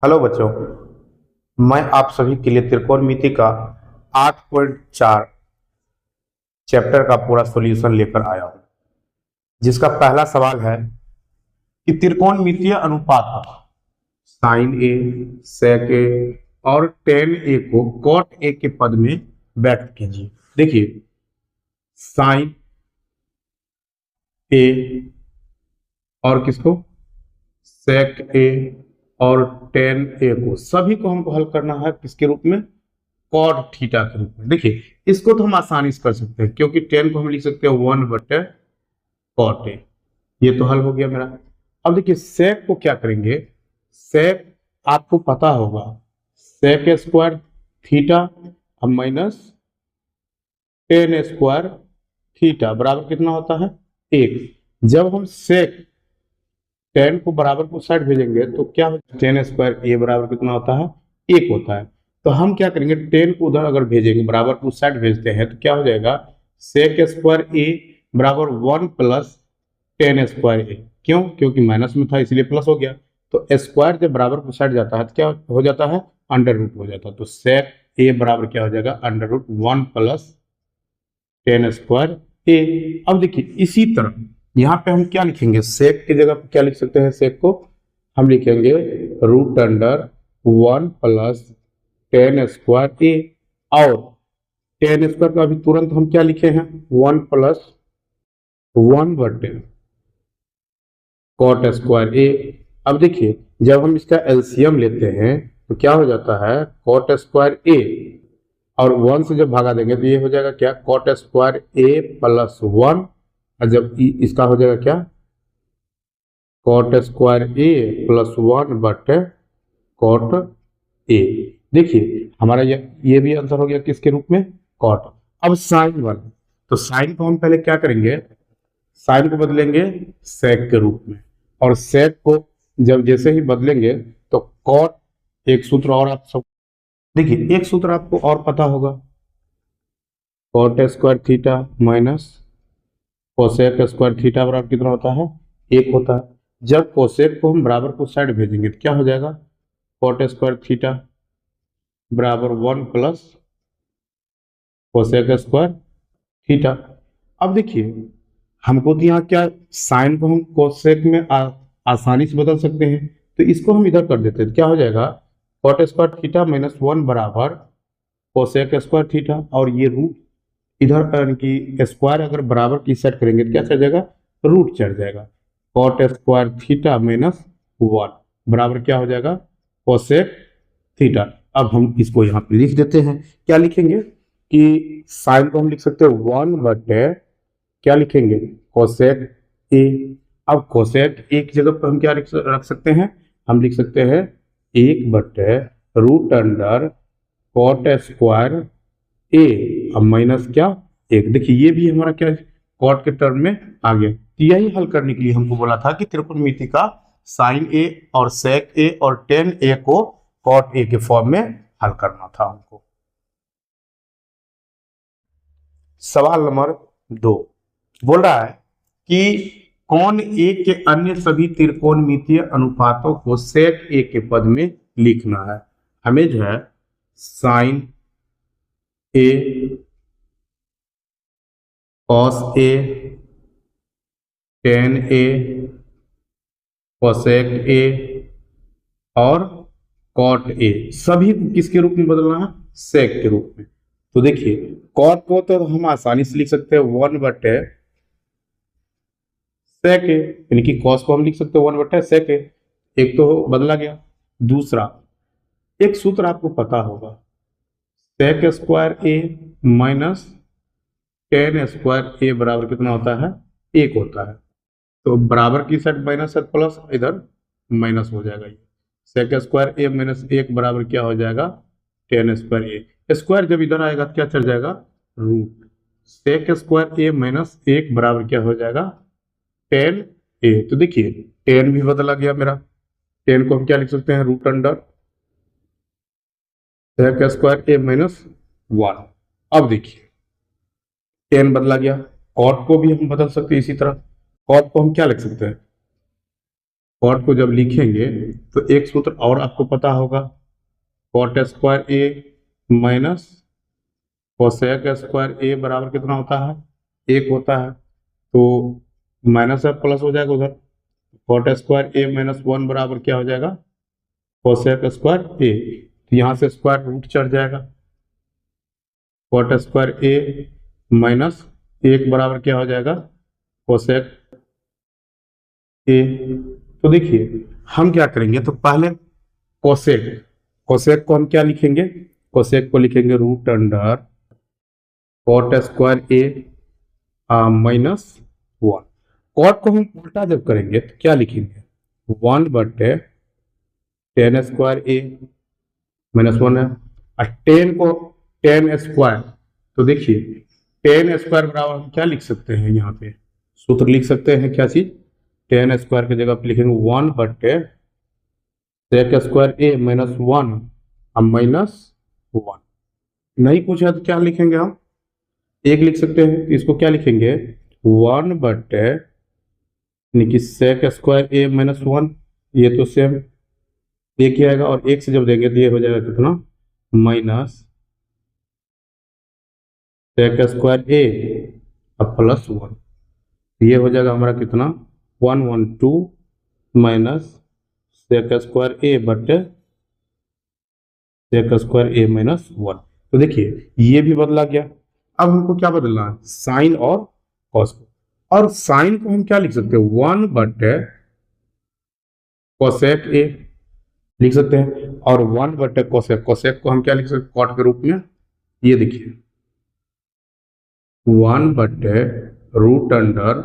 Hello बच्चों, मैं आप सभी के लिए त्रिकोणमिति का 8.4 चैप्टर का पूरा सॉल्यूशन लेकर आया हूं, जिसका पहला सवाल है कि त्रिकोणमितीय अनुपात साइन ए, सेक ए और टेन ए को कॉट ए के पद में व्यक्त कीजिए। देखिए, साइन ए और किसको, सेक ए और टेन ए को, सभी को हमको हल करना है किसके रूप में, कॉट थीटा के रूप में। देखिए, इसको तो हम आसानी से कर सकते हैं क्योंकि टेन को हम लिख सकते हैं 1/कॉट ए। ये तो हल हो गया मेरा। अब देखिए, सेक को क्या करेंगे। सेक आपको पता होगा, सेक स्क्वायर थीटा अब माइनस टेन स्क्वायर थीटा बराबर कितना होता है, 1। जब हम सेक टेन को बराबर को साइड भेजेंगे तो क्या होगा, टेन स्क्वायर ए बराबर कितना होता है, 1 होता है। तो हम क्या करेंगे, टेन को उधर अगर भेजेंगे, बराबर को साइड भेजते हैं तो क्या हो जाएगा, सेक स्क्वायर ए बराबर 1+10 स्क्वायर ए। क्यों, क्योंकि माइनस में था इसलिए प्लस हो गया। तो स्क्वायर जब बराबर को साइड जाता है तो क्या हो जाता है, अंडर रूट हो जाता है। तो सेक ए बराबर क्या हो जाएगा, √1+10 स्क्वायर ए। अब देखिए, इसी तरह यहाँ पे हम क्या लिखेंगे, सेक की जगह पे क्या लिख सकते हैं, सेक को हम लिखेंगे √1+10 स्क्वायर ए। और 10 स्क्वायर का अभी तुरंत हम क्या लिखे हैं, 1+1/कॉट स्क्वायर ए। अब देखिए, जब हम इसका एलसीएम लेते हैं तो क्या हो जाता है, कॉट स्क्वायर ए और 1 से जब भागा देंगे तो ये हो जाएगा क्या, कॉट स्क्वायर ए +1। और जब इसका हो जाएगा क्या, कॉट स्क्वायर ए +1/कॉट ए। देखिए, हमारा ये भी आंसर हो गया किसके रूप में, कॉट। अब साइन वाला, तो साइन को हम पहले क्या करेंगे, साइन को बदलेंगे सेक के रूप में। और सेक को जब जैसे ही बदलेंगे तो कॉट, एक सूत्र और आप सब देखिए, एक सूत्र आपको और पता होगा, cot square theta minus cosec square theta बराबर कितना होता है, 1 होता है। जब कोसेक को हम बराबर को साइड भेजेंगे तो क्या हो जाएगा, कॉट स्क्वायर थीटा बराबर 1+कोसेक स्क्वायर थीटा। अब देखिए, हमको तो यहाँ क्या, साइन को हम कोसेक में आसानी से बदल सकते हैं। तो इसको हम इधर कर देते हैं तो क्या हो जाएगा, कॉट स्क्वायर थीटा -1 बराबर कोसेक स्क्वायर थीटा। और ये रूट इधर की स्क्वायर अगर बराबर की सेट करेंगे तो क्या चढ़ जाएगा, रूट चढ़ जाएगा। कॉट स्क्वायर थीटा -1 बराबर क्या हो जाएगा, कोसेक थीटा। अब हम इसको यहाँ पे लिख देते हैं। क्या लिखेंगे कि साइन को हम लिख सकते हैं 1/, क्या लिखेंगे, कोसेक ए। अब कोसेक ए की जगह पर हम क्या रख सकते हैं, हम लिख सकते हैं 1/√कॉट स्क्वायर ए अब माइनस क्या, 1। देखिए, ये भी हमारा क्या कॉट के टर्म में आ गया। तो यही हल करने के लिए हमको बोला था कि त्रिकोणमिति का साइन ए और सेक ए और टेन ए को कॉट ए के फॉर्म में हल करना था हमको। सवाल नंबर 2 बोल रहा है कि कौन ए के अन्य सभी त्रिकोणमितीय अनुपातों को सेक ए के पद में लिखना है। हमें जो है sine A, cos A, tan A, cosec A और कॉट ए, सभी को किसके रूप में बदलना है, सेक के रूप में। तो देखिए, कॉट को तो हम आसानी से लिख सकते हैं 1/सेक ए, यानी कि कॉस को हम लिख सकते हैं 1/सेक ए। एक तो बदला गया। दूसरा, एक सूत्र आपको पता होगा, सेक स्क्वायर ए माइनस टेन स्क्वायर ए बराबर कितना होता है, 1 होता है। तो बराबर की साइड माइनस है, प्लस इधर माइनस हो जाएगा। ये सेक स्क्वायर ए -1 बराबर क्या हो जाएगा, टेन स्क्वायर ए। स्क्वायर जब इधर आएगा तो क्या चल जाएगा, रूट। सेक स्क्वायर ए -1 बराबर क्या हो जाएगा, टेन ए। तो देखिए, टेन भी बदला गया मेरा। टेन को हम क्या लिख सकते हैं, √सेक स्क्वायर ए -1। अब देखिए, टेन बदला गया। कॉट को भी हम बदल सकते हैं इसी तरह। कॉट को हम क्या लिख सकते हैं, कॉट को जब लिखेंगे तो एक सूत्र और आपको पता होगा, कॉट स्क्वायर ए माइनस कोसेक स्क्वायर ए बराबर कितना होता है, 1 होता है। तो माइनस अब प्लस हो जाएगा उधर, कॉट स्क्वायर ए माइनस 1 बराबर क्या हो जाएगा, कोसेक स्क्वायर ए। तो यहाँ से स्क्वायर रूट चढ़ जाएगा, कॉट स्क्वायर ए माइनस 1 बराबर क्या हो जाएगा, कोसेक ए। तो देखिए हम क्या करेंगे, तो पहले कोसेक, कोसेक को हम क्या लिखेंगे, कोसेक को लिखेंगे रूट अंडर कॉट स्क्वायर ए माइनस 1। कॉट को हम उल्टा जब करेंगे तो क्या लिखेंगे, 1/10 स्क्वायर ए माइनस 1 है। और 10 को 10 स्क्वायर, तो देखिए 10 स्क्वायर बराबर हम क्या लिख सकते हैं, यहाँ पे सूत्र लिख सकते हैं क्या चीज, 10 स्क्वायर की जगह पे लिखेंगे 1/sec स्क्वायर ए माइनस 1 और माइनस 1। नहीं पूछा तो क्या लिखेंगे हम, 1 लिख सकते हैं। तो इसको क्या लिखेंगे, 1/sec स्क्वायर ए माइनस 1, ये तो सेम एक ही आएगा, और 1 से जब देंगे तो ये हो जाएगा कितना, माइनस sec स्क्वायर ए और प्लस 1। ये हो जाएगा हमारा कितना, 112 माइनस sec स्क्वायर ए बटे sec स्क्वायर ए माइनस 1। तो देखिए ये भी बदला गया। अब हमको क्या बदलना है, साइन और कॉस को। और साइन को हम क्या लिख सकते हैं, 1/कोसेक ए लिख सकते हैं, और 1/कोसेक, कोसेक को हम क्या लिख सकते हैं, कॉट के रूप में। ये देखिए 1/रूट अंडर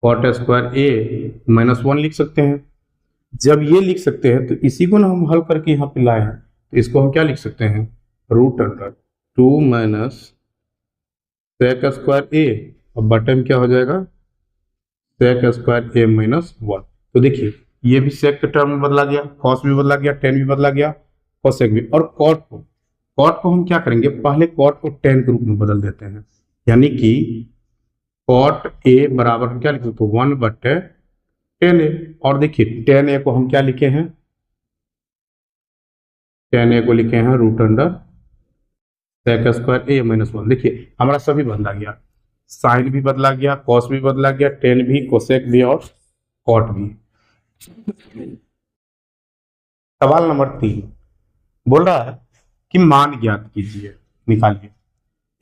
कॉट स्क्वायर ए माइनस 1 लिख सकते हैं। जब ये लिख सकते हैं तो इसी को ना हम हल करके यहाँ पे लाए हैं, तो इसको हम क्या लिख सकते हैं, root under 2 minus sec square a, और बटे में क्या हो जाएगा, सेक स्क्वायर ए माइनस 1। तो देखिए ये भी सेक के टर्म में बदला गया, कॉस भी बदला गया, टेन भी बदला गया, कोसेक भी। और कॉट को हम क्या करेंगे, पहले कॉट को टेन के रूप में बदल देते हैं, यानी कि कॉट ए बराबर क्या लिख सकते हो, 1/10a। और देखिए 10a को हम क्या लिखे हैं, 10a को लिखे हैं रूट अंडर सेक स्क्वायर ए माइनस 1। देखिए हमारा सभी बदला गया, साइन भी बदला गया, कॉस भी बदला गया, टेन भी, कोसेक भी और कॉट भी। सवाल नंबर 3 बोल रहा है कि मान ज्ञात कीजिए, निकालिए।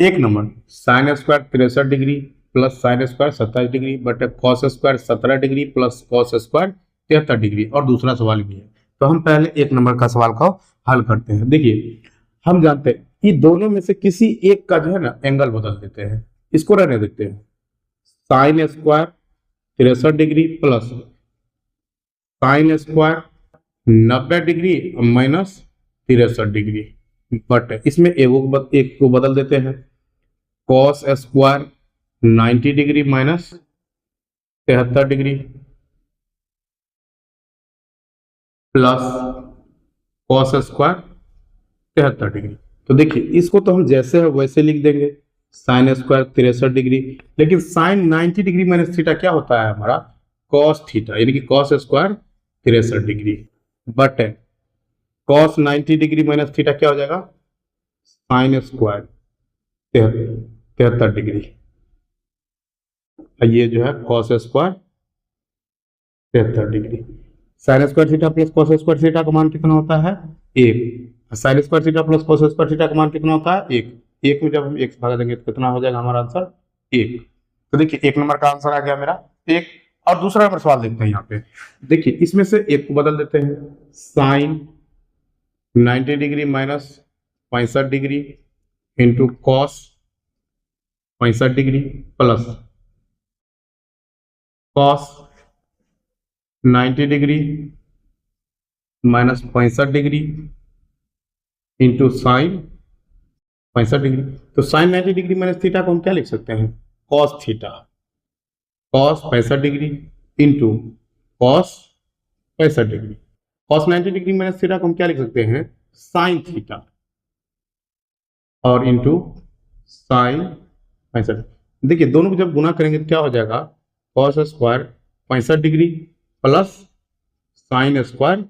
1 number sine square 63 degree plus sine square 27 degree बटे cos square 17 degree plus cos square 73 degree. और दूसरा सवाल भी है, तो हम पहले 1 नंबर का सवाल को हल करते हैं। देखिए हम जानते हैं कि दोनों में से किसी एक का जो है ना एंगल बदल देते हैं, इसको रहने देते हैं। Sign square 63 degree plus sine square 90 degree minus 63 degree, but इसमें एक को बदल देते हैं, cos square 90 degree minus 73 degree plus cos square 73 degree. तो देखिए इसको तो हम जैसे है वैसे लिख देंगे, साइन स्क्वायर 63 डिग्री, लेकिन साइन 90 डिग्री माइनस थीटा क्या होता है हमारा, कॉस थीटा, यानी कि कॉस स्क्वायर 63 डिग्री बटे कॉस 90 डिग्री माइनस थीटा क्या हो जाएगा, साइन स्क्वायर 73 डिग्री। ये जो है cos square 73 degree. Sign square theta plus cos square theta का मान कितना होता है, 1। Sign square theta plus cos square theta का मान कितना होता है, 1। 1 में जब हम 1 से भागा देंगे तो कितना हो जाएगा हमारा आंसर, 1। तो देखिए 1 नंबर का आंसर आ गया मेरा 1। और दूसरा नंबर सवाल देखते हैं। यहाँ पे देखिए इसमें से एक को बदल देते हैं, sine 90 degree minus 65 degree into cos 65 degree plus cos 90 degree minus 65 degree into sine 65 degree. तो साइन 90 डिग्री माइनस थीटा को हम क्या लिख सकते हैं, cos theta, cos 65 degree into cos 65 degree. Cos 90 degree minus theta को हम क्या लिख सकते हैं, साइन थीटा, और इंटू साइन 65। देखिए दोनों को जब गुना करेंगे तो क्या हो जाएगा, cos square 65 degree plus sine square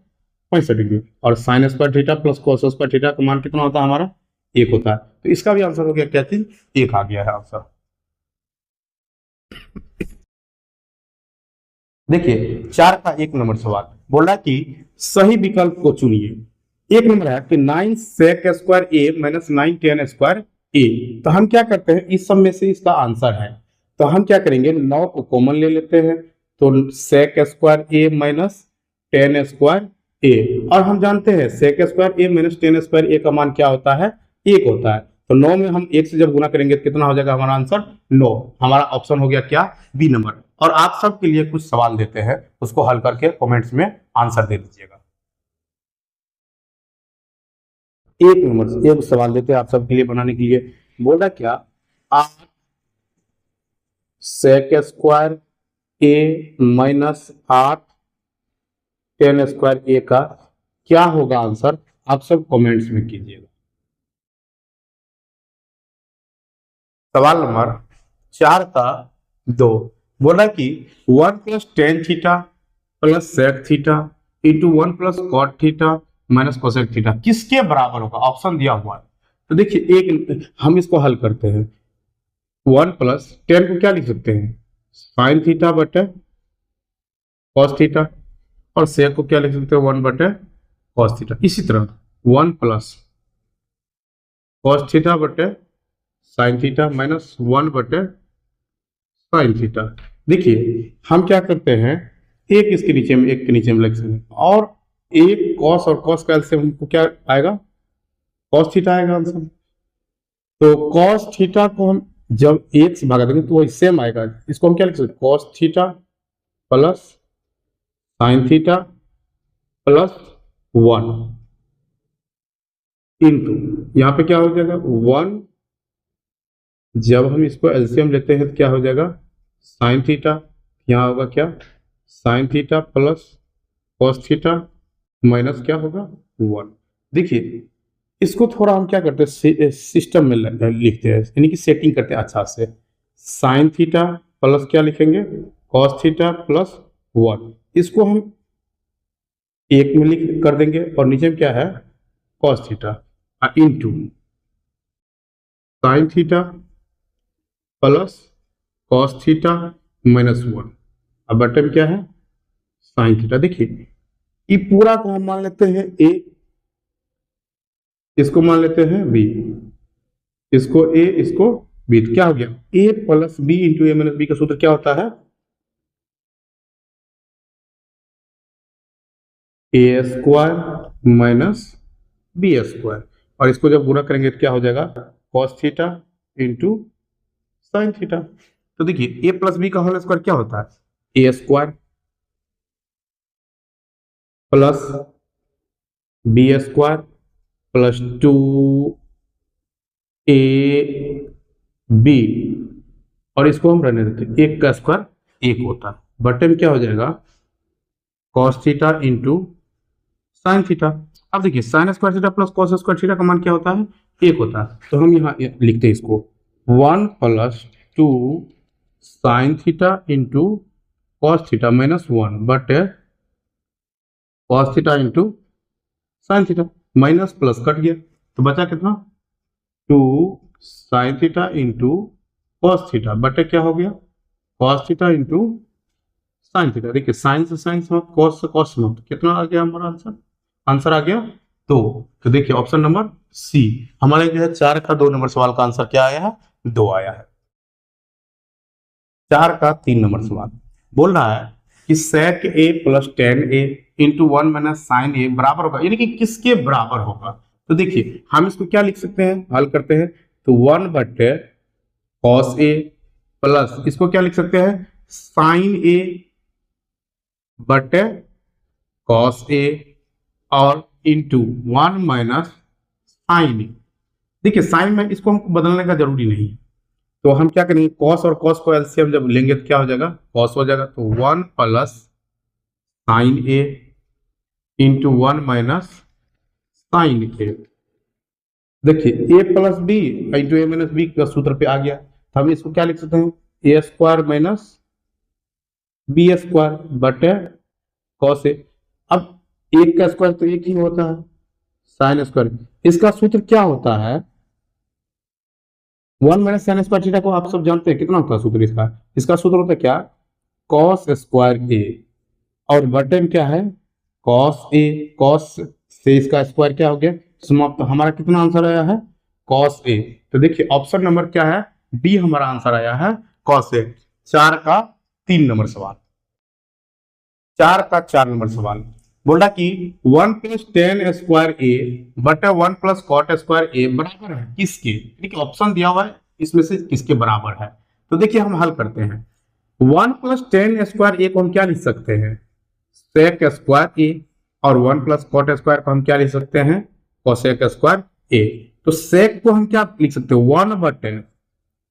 65 degree, और sine square theta plus cos square theta का मान कितना होता है हमारा, 1 होता है। तो इसका भी आंसर हो गया क्या थी, 1 आ गया है आंसर। देखिए 4 का 1 नंबर सवाल बोल रहा है कि सही विकल्प को चुनिए। 1 नंबर है कि 9 सेक स्क्वायर ए माइनस 9 टेन स्क्वायर ए। तो हम क्या करते हैं, इस सब में से इसका आंसर है, तो हम क्या करेंगे, 9 को कॉमन ले लेते हैं, तो सेक square A minus ten square a, और हम जानते हैं सेक स्क्वायर ए माइनस टेन स्क्वायर ए का मान क्या होता है, 1 होता है। तो 9 में हम 1 से जब गुना करेंगे तो कितना हो जाएगा हमारा आंसर, 9। हमारा ऑप्शन हो गया क्या, बी नंबर। और आप सबके लिए कुछ सवाल देते हैं, उसको हल करके कमेंट्स में आंसर दे दीजिएगा। 1 नंबर से एक सवाल देते हैं आप सबके लिए बनाने के लिए। बोला क्या, 8 सेक स्क्वायर ए माइनस 8 टेन स्क्वायर ए का क्या होगा आंसर, आप सब कमेंट्स में कीजिएगा। सवाल नंबर 4 का 2 बोला कि 1 plus tan theta plus sec theta into 1 plus cot theta minus cosec theta किसके बराबर होगा, ऑप्शन दिया हुआ है। तो देखिए एक हम इसको हल करते हैं। 1 प्लस टेन को क्या लिख सकते हैं, साइन थीटा बटे कॉस थीटा, और सेक को क्या लिख सकते हैं, 1 बटे कॉस थीटा। इसी तरह 1 प्लस कॉस थीटा बटे साइन थीटा माइनस 1 बटे साइन थीटा। देखिए हम क्या करते हैं, एक इसके नीचे में एक के नीचे में लिख सकते हैं, और एक कॉस और कॉस का एलसीएम हमको क्या आएगा, कॉस थीटा आएगा आंसर। तो कॉस थीटा को हम जब 1 से भागा देंगे तो वही सेम आएगा। इसको हम क्या लिख सकते हैं, cos theta plus sine theta plus 1 into यहाँ पे क्या हो जाएगा 1, जब हम इसको एलसीएम लेते हैं तो क्या हो जाएगा साइन थीटा, यहाँ होगा क्या sine theta plus cos theta minus क्या होगा 1। देखिए इसको थोड़ा हम क्या करते हैं, सिस्टम में लिखते हैं, यानी कि सेटिंग करते हैं अच्छा से। साइन थीटा प्लस क्या लिखेंगे, कॉस थीटा प्लस 1, इसको हम एक में लिख कर देंगे, और नीचे में क्या है cos theta into sine theta plus cos theta minus 1, अब बटे में क्या है साइन थीटा। देखिए ये पूरा को हम मान लेते हैं ए, इसको मान लेते हैं बी, इसको ए इसको बी, तो क्या हो गया a plus b into a minus b का सूत्र क्या होता है, a square minus b square, और इसको जब गुणा करेंगे तो क्या हो जाएगा cos theta into sine theta. तो देखिए ए प्लस बी का होल स्क्वायर क्या होता है, a square plus b square plus 2 a b, और इसको हम रहने देते हैं, 1 का स्क्वायर 1 होता है, बटे में क्या हो जाएगा cos theta into sine theta. अब देखिए sign square theta plus cos square theta का मान क्या होता है, 1 होता है। तो हम यहाँ लिखते हैं इसको 1 plus 2 sine theta into cos theta minus 1 बटे cos theta into sine theta, minus plus cut गया तो बचा कितना 2 sine theta into cos theta बटे क्या हो गया cos theta into sine theta. देखिए साइन से साइन समाप्त, कॉस से कॉस समाप्त, कितना आ गया हमारा आंसर, आंसर आ गया 2। तो देखिए ऑप्शन नंबर सी हमारे जो है 4 का 2 नंबर सवाल का आंसर क्या आया है, 2 आया है। 4 का 3 नंबर सवाल बोल रहा है कि सेक ए प्लस टेन ए इंटू 1 माइनस साइन ए बराबर होगा, यानी कि किसके बराबर होगा। तो देखिए हम इसको क्या लिख सकते हैं, हल करते हैं, तो 1 बटे कॉस ए प्लस इसको क्या लिख सकते हैं साइन ए बटे कॉस ए और इंटू 1 माइनस साइन ए। देखिए साइन में इसको हमको बदलने का जरूरी नहीं है, तो हम क्या करेंगे कॉस और कॉस को एलसीएम जब लेंगे तो क्या हो जाएगा कॉस हो जाएगा, तो 1 प्लस साइन ए इंटू 1 माइनस साइन ए। देखिए a plus b into a minus b का सूत्र पे आ गया, तो हम इसको क्या लिख सकते हैं ए स्क्वायर माइनस बी स्क्वायर बटे कॉस ए। अब एक का स्क्वायर तो एक ही होता है, साइन स्क्वायर। इसका सूत्र क्या होता है, 1 माइनस साइन स्क्वायर थीटा को आप सब जानते हैं, कितना होता है सूत्र इसका। इसका सूत्र होता है क्या, कॉस स्क्वायर ए, और बटे में क्या है कॉस ए। कॉस से इसका स्क्वायर क्या हो गया समाप्त। तो हमारा कितना आंसर आया है कॉस ए। तो देखिए ऑप्शन नंबर क्या है, डी हमारा आंसर आया है कॉस ए। 4 का 3 नंबर सवाल, 4 का 4 नंबर सवाल बोला कि 1 प्लस टेन स्क्वायर ए बटे 1 प्लस कॉट स्क्वायर ए बराबर है किसके। देखिए ऑप्शन दिया हुआ है, इसमें से किसके बराबर है। तो देखिए हम हल करते हैं। 1 प्लस टेन स्क्वायर ए को हम क्या लिख सकते हैं, सेक स्क्वायर ए, और 1 प्लस कॉट स्क्वायर को हम क्या लिख सकते हैं, कोसेक स्क्वायर ए। तो सेक को हम क्या लिख सकते हैं, 1 बटे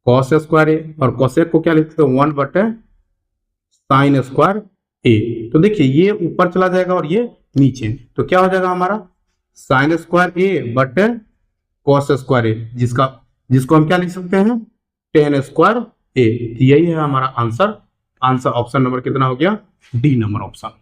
कॉस स्क्वायर ए, और कोसेक को क्या लिख सकते हैं, 1 बटे साइन स्क्वायर ए। तो देखिए ये ऊपर चला जाएगा और ये नीचे, तो क्या हो जाएगा हमारा साइन स्क्वायर ए बटे कॉस स्क्वायर ए, जिसको हम क्या लिख सकते हैं, टेन स्क्वायर ए। यही है हमारा आंसर। आंसर ऑप्शन नंबर कितना हो गया, डी नंबर ऑप्शन।